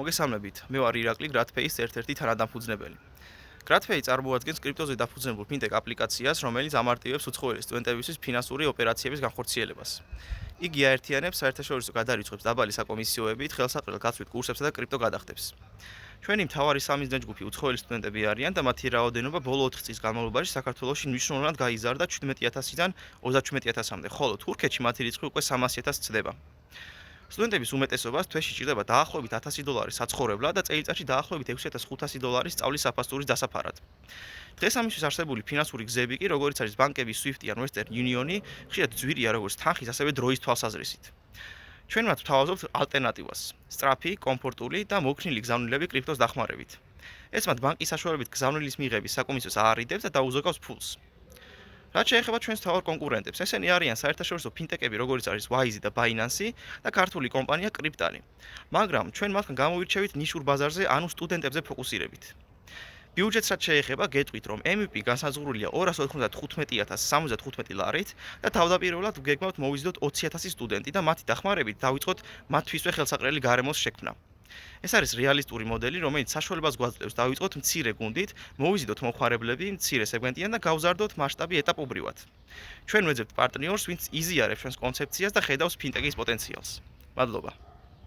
მოგესალმებით, მე ვარ ირაკლი GradPay-ის ერთ-ერთი თანადამფუძნებელი. GradPay წარმოადგენს კრიპტოზე დაფუძნებულ ფინტექ აპლიკაციას, რომელიც ამარტივებს უცხოელი სტუდენტებისთვის ფინანსური ოპერაციების განხორციელებას. იგი აერთიანებს საერთაშორისო გადარიცხვებს დაბალი საკომისიოებით, ხელსაყრელ გაცვლით კურსებსა და კრიპტო გადახდებს. ჩვენი მთავარი სამიზნე ჯგუფი უცხოელი სტუდენტები არიან და მათი რაოდენობა ბოლო 4 წლის განმავლობაში საქართველოში მნიშვნელოვნად გაიზარდა 17,000-დან 37,000-მდე, ხოლო თურქეთში მათი რიცხვი უკვე 300,000-ს ცდება. სტუდენტების უმეტესობას თვეში ჭირდება დაახლოებით $1000 საცხოვრებლად და წელიწადში დაახლოებით $6500 სწავლის საფასურის დასაფარად. დღეს ამისთვის არსებული ფინანსური გზები კი, როგორიც არის ბანკების SWIFT ან Western Union-ი, ხშირად ძვირია როგორც თანხის, ასევე დროის თვალსაზრისით. ჩვენ მათ ვთავაზობთ ალტერნატივას: სწრაფი, კომფორტული და მოქნილი გზავნილები კრიპტოს დახმარებით. ეს მათ ბანკის საშუალებით გზავნილის მიღების საკომისიოს აარიდებს და დაუზოგავს ფულს. რაც შეეხება ჩვენს მთავარ კონკურენტებს, ესენი არიან საერთაშორისო ფინტეკები, როგორიც არის Wise და Binance და ქართული კომპანია Cryptali. მაგრამ ჩვენ მათგან გამოვირჩევით ნიშურ ბაზარზე, ანუ სტუდენტებზე ფოკუსირებით. ბიუჯეტს რაც შეეხება, გეტყვით, რომ MVP განსაზღვრულია $295,075 ლარით და თავდაპირველად გეგმავთ მოვიზიდოთ 20,000 სტუდენტი და მათი დახმარებით დავიწყოთ მათთვისვე ხელსაყრელი გარემოს შექმნა. ეს არის რეალისტური მოდელი, რომელიც საშუალებას გვაძლევს დავიწყოთ მცირე გუნდით, მოვიზიდოთ მომხმარებლები, მცირე სეგმენტიდან და გავზარდოთ მასშტაბი ეტაპობრივად. ჩვენ ვეძებთ პარტნიორს, ვინც იზიარებს ჩვენს კონცეფციას და ხედავს ფინტექის პოტენციალს. მადლობა.